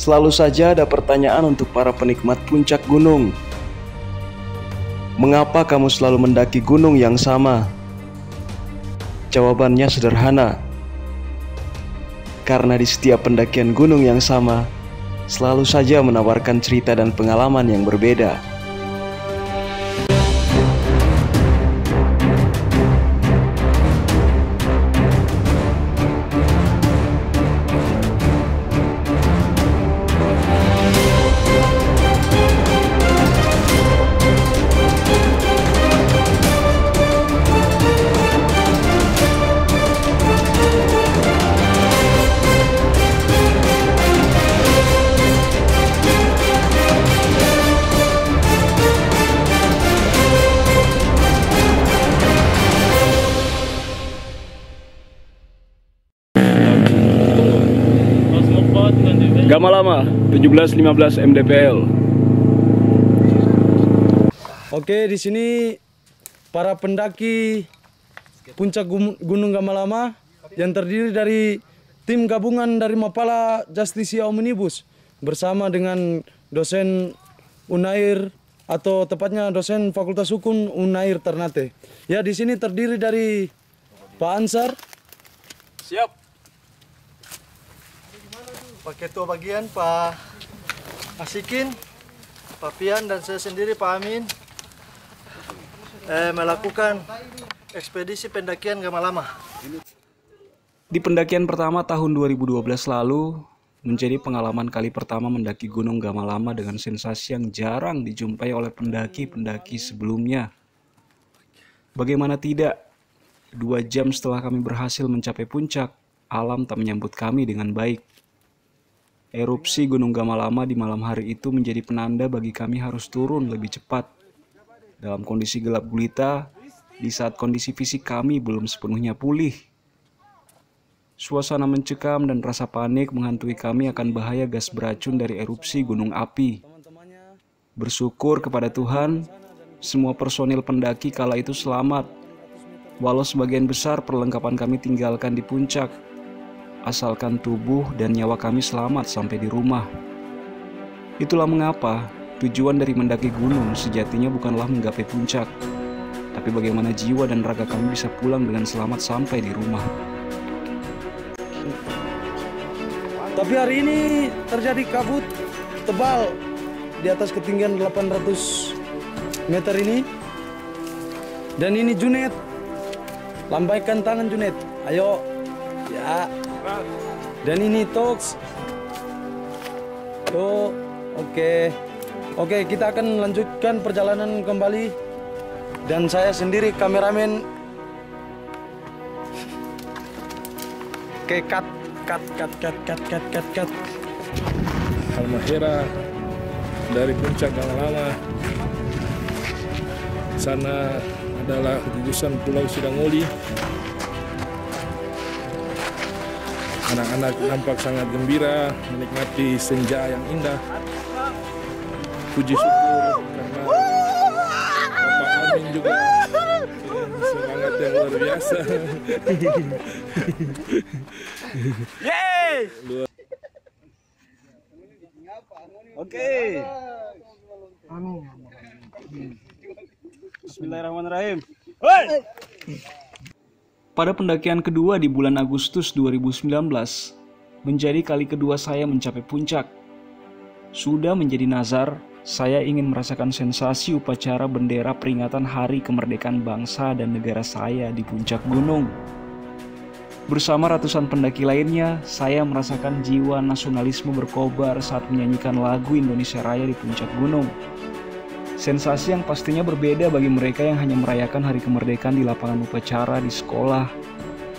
Selalu saja ada pertanyaan untuk para penikmat puncak gunung. Mengapa kamu selalu mendaki gunung yang sama? Jawabannya sederhana. Karena di setiap pendakian gunung yang sama, selalu saja menawarkan cerita dan pengalaman yang berbeda. Gamalama 1715 mdpl. Oke, di sini para pendaki puncak Gunung Gamalama yang terdiri dari tim gabungan dari Mapala Justisia Omnibus bersama dengan dosen Unair atau tepatnya dosen Fakultas Hukum Unair Ternate. Ya, di sini terdiri dari Pak Ansar. Siap. Pak Ketua Bagian, Pak Asikin, Pak Pian, dan saya sendiri, Pak Amin, melakukan ekspedisi pendakian Gamalama. Di pendakian pertama tahun 2012 lalu, menjadi pengalaman kali pertama mendaki Gunung Gamalama dengan sensasi yang jarang dijumpai oleh pendaki-pendaki sebelumnya. Bagaimana tidak, 2 jam setelah kami berhasil mencapai puncak, alam tak menyambut kami dengan baik. Erupsi Gunung Gamalama di malam hari itu menjadi penanda bagi kami harus turun lebih cepat. Dalam kondisi gelap gulita, di saat kondisi fisik kami belum sepenuhnya pulih. Suasana mencekam dan rasa panik menghantui kami akan bahaya gas beracun dari erupsi gunung api. Bersyukur kepada Tuhan, semua personil pendaki kala itu selamat. Walau sebagian besar perlengkapan kami tinggalkan di puncak, asalkan tubuh dan nyawa kami selamat sampai di rumah. Itulah mengapa tujuan dari mendaki gunung sejatinya bukanlah menggapai puncak, tapi bagaimana jiwa dan raga kami bisa pulang dengan selamat sampai di rumah. Tapi hari ini terjadi kabut tebal di atas ketinggian 800 meter ini. Dan ini Junet. Lambaikan tangan Junet. Ayo. Ya. Dan ini Tox. Tuh, oke, kita akan lanjutkan perjalanan kembali. Dan saya sendiri kameramen. Oke, cut. Halmahera dari puncak Gamalama. Sana adalah gugusan Pulau Sidangoli. Anak-anak nampak sangat gembira menikmati senja yang indah. Puji syukur karena Bapak Amin juga dengan semangat yang luar biasa. Yeay! Oke. Bismillahirrahmanirrahim. Pada pendakian kedua di bulan Agustus 2019, menjadi kali kedua saya mencapai puncak. Sudah menjadi nazar, saya ingin merasakan sensasi upacara bendera peringatan Hari Kemerdekaan Bangsa dan Negara saya di puncak gunung. Bersama ratusan pendaki lainnya, saya merasakan jiwa nasionalisme berkobar saat menyanyikan lagu Indonesia Raya di puncak gunung. Sensasi yang pastinya berbeda bagi mereka yang hanya merayakan hari kemerdekaan di lapangan upacara di sekolah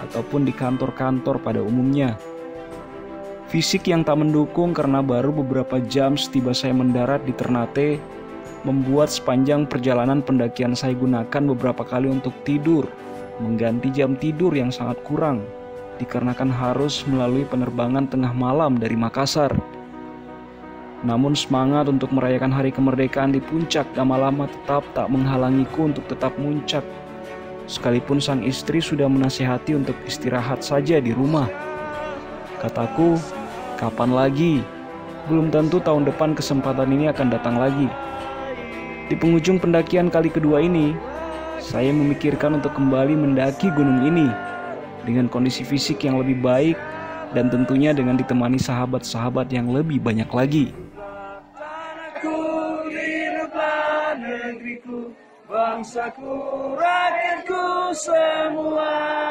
ataupun di kantor-kantor pada umumnya. Fisik yang tak mendukung karena baru beberapa jam setiba saya mendarat di Ternate membuat sepanjang perjalanan pendakian saya gunakan beberapa kali untuk tidur, mengganti jam tidur yang sangat kurang dikarenakan harus melalui penerbangan tengah malam dari Makassar. Namun semangat untuk merayakan hari kemerdekaan di puncak Gamalama tetap tak menghalangiku untuk tetap muncak. Sekalipun sang istri sudah menasihati untuk istirahat saja di rumah. Kataku, kapan lagi? belum tentu tahun depan kesempatan ini akan datang lagi. Di penghujung pendakian kali kedua ini, saya memikirkan untuk kembali mendaki gunung ini dengan kondisi fisik yang lebih baik dan tentunya dengan ditemani sahabat-sahabat yang lebih banyak lagi. Tanahku, dirubah negeriku, bangsaku, rakyatku semuanya.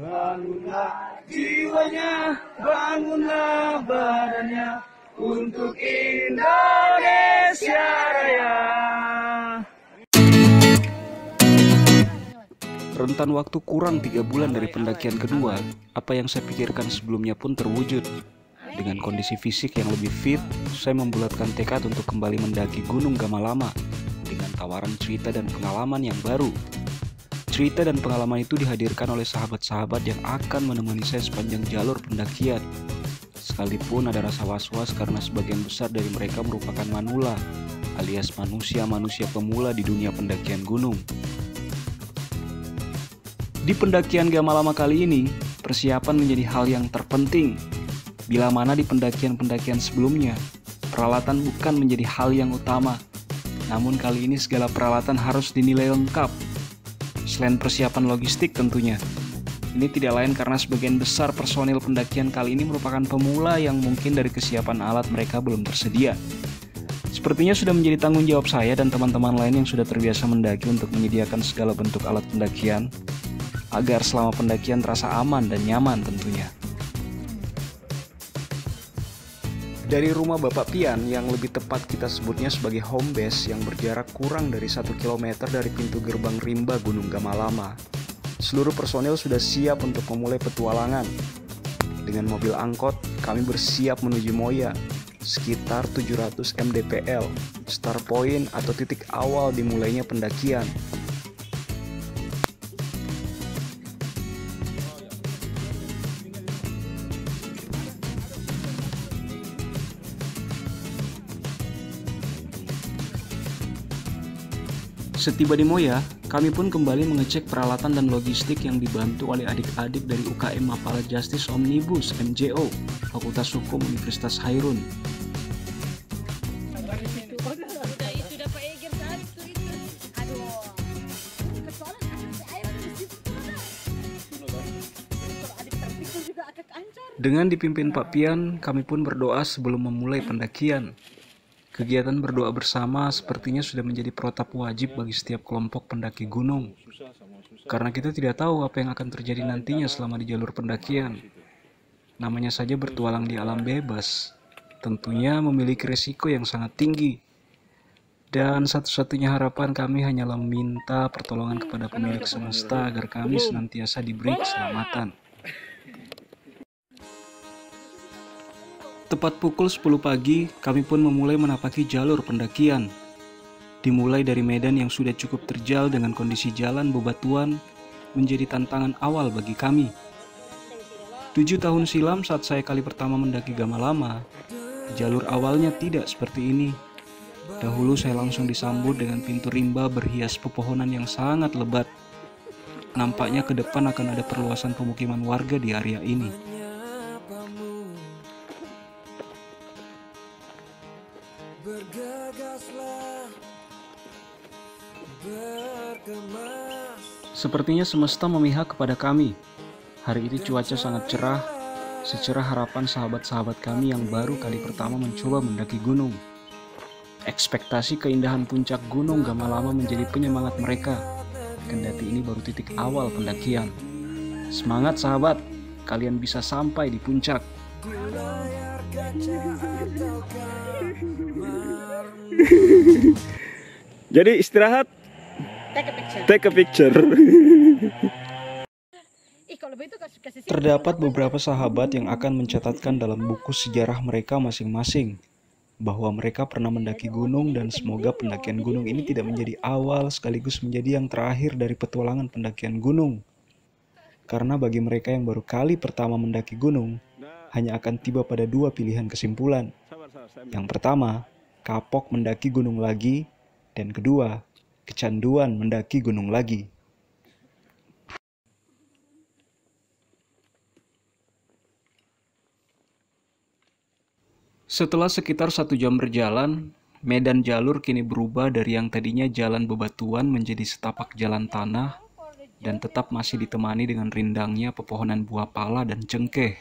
Bangunlah jiwanya, bangunlah badannya untuk Indonesia Raya. Rentan waktu kurang 3 bulan dari pendakian kedua, apa yang saya pikirkan sebelumnya pun terwujud. Dengan kondisi fisik yang lebih fit, saya membulatkan tekad untuk kembali mendaki Gunung Gamalama dengan tawaran cerita dan pengalaman yang baru. Cerita dan pengalaman itu dihadirkan oleh sahabat-sahabat yang akan menemani saya sepanjang jalur pendakian. Sekalipun ada rasa was-was karena sebagian besar dari mereka merupakan manula, alias manusia-manusia pemula di dunia pendakian gunung. Di pendakian Gamalama kali ini, persiapan menjadi hal yang terpenting. Bila mana di pendakian-pendakian sebelumnya, peralatan bukan menjadi hal yang utama. Namun kali ini segala peralatan harus dinilai lengkap. Selain persiapan logistik tentunya. Ini tidak lain karena sebagian besar personil pendakian kali ini merupakan pemula yang mungkin dari kesiapan alat mereka belum tersedia. Sepertinya sudah menjadi tanggung jawab saya dan teman-teman lain yang sudah terbiasa mendaki untuk menyediakan segala bentuk alat pendakian, agar selama pendakian terasa aman dan nyaman tentunya. Dari rumah Bapak Pian yang lebih tepat kita sebutnya sebagai home base yang berjarak kurang dari 1 km dari pintu gerbang rimba Gunung Gamalama, seluruh personil sudah siap untuk memulai petualangan. Dengan mobil angkot, kami bersiap menuju Moya, sekitar 700 mdpl, start point atau titik awal dimulainya pendakian. Setiba di Moya, kami pun kembali mengecek peralatan dan logistik yang dibantu oleh adik-adik dari UKM Mapala Justice Omnibus MJO, Fakultas Hukum Universitas Hairun. Dengan dipimpin Pak Pian, kami pun berdoa sebelum memulai pendakian. Kegiatan berdoa bersama sepertinya sudah menjadi protap wajib bagi setiap kelompok pendaki gunung. Karena kita tidak tahu apa yang akan terjadi nantinya selama di jalur pendakian. Namanya saja bertualang di alam bebas, tentunya memiliki risiko yang sangat tinggi. Dan satu-satunya harapan kami hanyalah meminta pertolongan kepada pemilik semesta agar kami senantiasa diberi keselamatan. Tepat pukul 10 pagi, kami pun memulai menapaki jalur pendakian. Dimulai dari medan yang sudah cukup terjal dengan kondisi jalan bebatuan, menjadi tantangan awal bagi kami. 7 tahun silam saat saya kali pertama mendaki Gamalama, jalur awalnya tidak seperti ini. Dahulu saya langsung disambut dengan pintu rimba berhias pepohonan yang sangat lebat. Nampaknya ke depan akan ada perluasan pemukiman warga di area ini. Sepertinya semesta memihak kepada kami. Hari ini cuaca sangat cerah, secerah harapan sahabat-sahabat kami yang baru kali pertama mencoba mendaki gunung. Ekspektasi keindahan puncak Gunung Gamalama menjadi penyemangat mereka. Kendati ini baru titik awal pendakian. Semangat sahabat, kalian bisa sampai di puncak. Jadi istirahat, take a picture. Terdapat beberapa sahabat yang akan mencatatkan dalam buku sejarah mereka masing-masing bahwa mereka pernah mendaki gunung, dan semoga pendakian gunung ini tidak menjadi awal sekaligus menjadi yang terakhir dari petualangan pendakian gunung. Karena bagi mereka yang baru kali pertama mendaki gunung, hanya akan tiba pada 2 pilihan kesimpulan. Yang pertama, kapok mendaki gunung lagi, dan kedua, kecanduan mendaki gunung lagi. Setelah sekitar 1 jam berjalan, medan jalur kini berubah dari yang tadinya jalan bebatuan menjadi setapak jalan tanah dan tetap masih ditemani dengan rindangnya pepohonan buah pala dan cengkeh.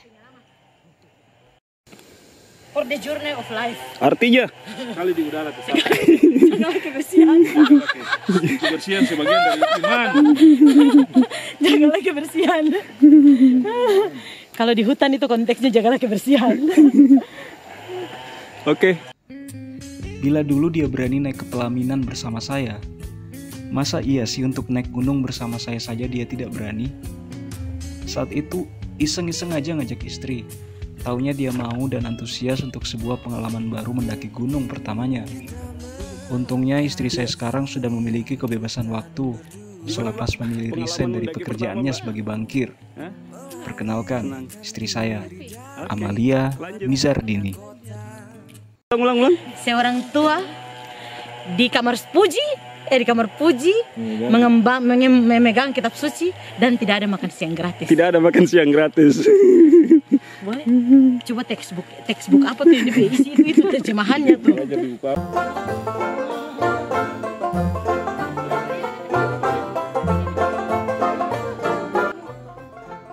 For the journey of life. Artinya kali di udara ke sana. Jaga kebersihan. Kebersihan sebagian dari iman. Jagalah kebersihan. Kalau di hutan itu konteksnya jagalah kebersihan. Oke. Bila dulu dia berani naik ke pelaminan bersama saya, masa iya sih untuk naik gunung bersama saya saja dia tidak berani? Saat itu iseng-iseng aja ngajak istri. Taunya dia mau dan antusias untuk sebuah pengalaman baru mendaki gunung pertamanya. Untungnya istri saya sekarang sudah memiliki kebebasan waktu selepas memilih resign dari pekerjaannya sebagai bankir. Perkenalkan, istri saya, Amalia Mizardini. Ulang. Seorang tua di kamar puji memegang kitab suci dan tidak ada makan siang gratis. Tidak ada makan siang gratis. Boleh? Coba textbook apa tuh yang diisi itu terjemahannya tuh.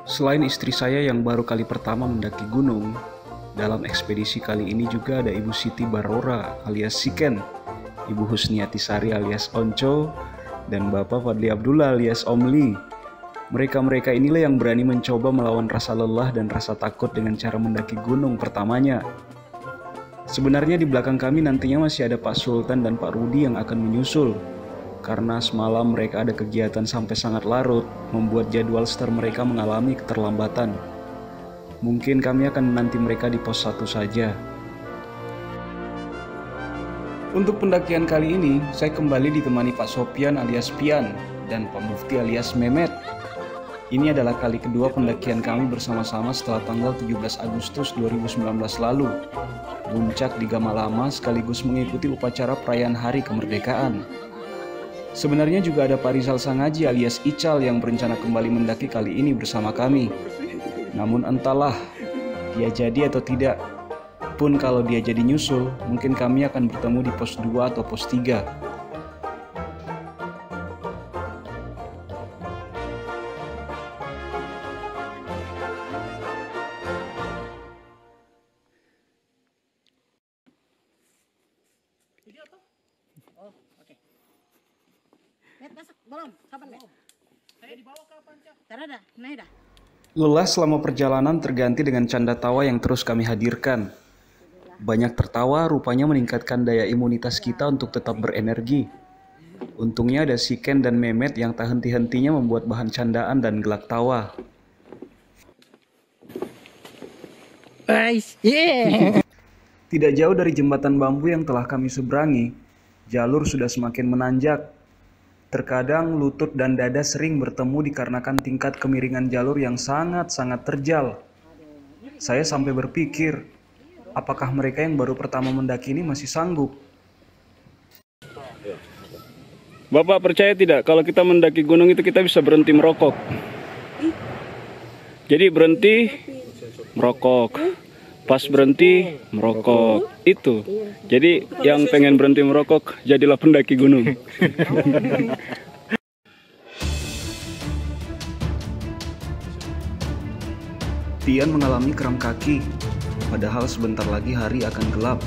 Selain istri saya yang baru kali pertama mendaki gunung, dalam ekspedisi kali ini juga ada Ibu Siti Barora alias Siken, Ibu Husniati Sari alias Onco, dan Bapak Fadli Abdullah alias Om Li. Mereka-mereka inilah yang berani mencoba melawan rasa lelah dan rasa takut dengan cara mendaki gunung pertamanya. Sebenarnya di belakang kami nantinya masih ada Pak Sultan dan Pak Rudi yang akan menyusul. Karena semalam mereka ada kegiatan sampai sangat larut, membuat jadwal setar mereka mengalami keterlambatan. Mungkin kami akan menanti mereka di pos 1 saja. Untuk pendakian kali ini, saya kembali ditemani Pak Sopian alias Pian dan Pak Mufti alias Mehmet. Ini adalah kali kedua pendakian kami bersama-sama setelah tanggal 17 Agustus 2019 lalu. Puncak di Gamalama sekaligus mengikuti upacara perayaan Hari Kemerdekaan. Sebenarnya juga ada Pak Rizal Sangaji alias Ical yang berencana kembali mendaki kali ini bersama kami. Namun entahlah, dia jadi atau tidak. Pun kalau dia jadi nyusul, mungkin kami akan bertemu di pos 2 atau pos 3. Lelah selama perjalanan terganti dengan canda tawa yang terus kami hadirkan. Banyak tertawa rupanya meningkatkan daya imunitas kita untuk tetap berenergi. Untungnya ada Siken dan Mehmet yang tak henti-hentinya membuat bahan candaan dan gelak tawa. Tidak jauh dari jembatan bambu yang telah kami seberangi, jalur sudah semakin menanjak. Terkadang lutut dan dada sering bertemu dikarenakan tingkat kemiringan jalur yang sangat-sangat terjal. Saya sampai berpikir, apakah mereka yang baru pertama mendaki ini masih sanggup? Bapak percaya tidak kalau kita mendaki gunung itu kita bisa berhenti merokok? Jadi berhenti merokok, pas berhenti merokok, itu. Jadi yang pengen berhenti merokok jadilah pendaki gunung. Tian mengalami kram kaki, padahal sebentar lagi hari akan gelap.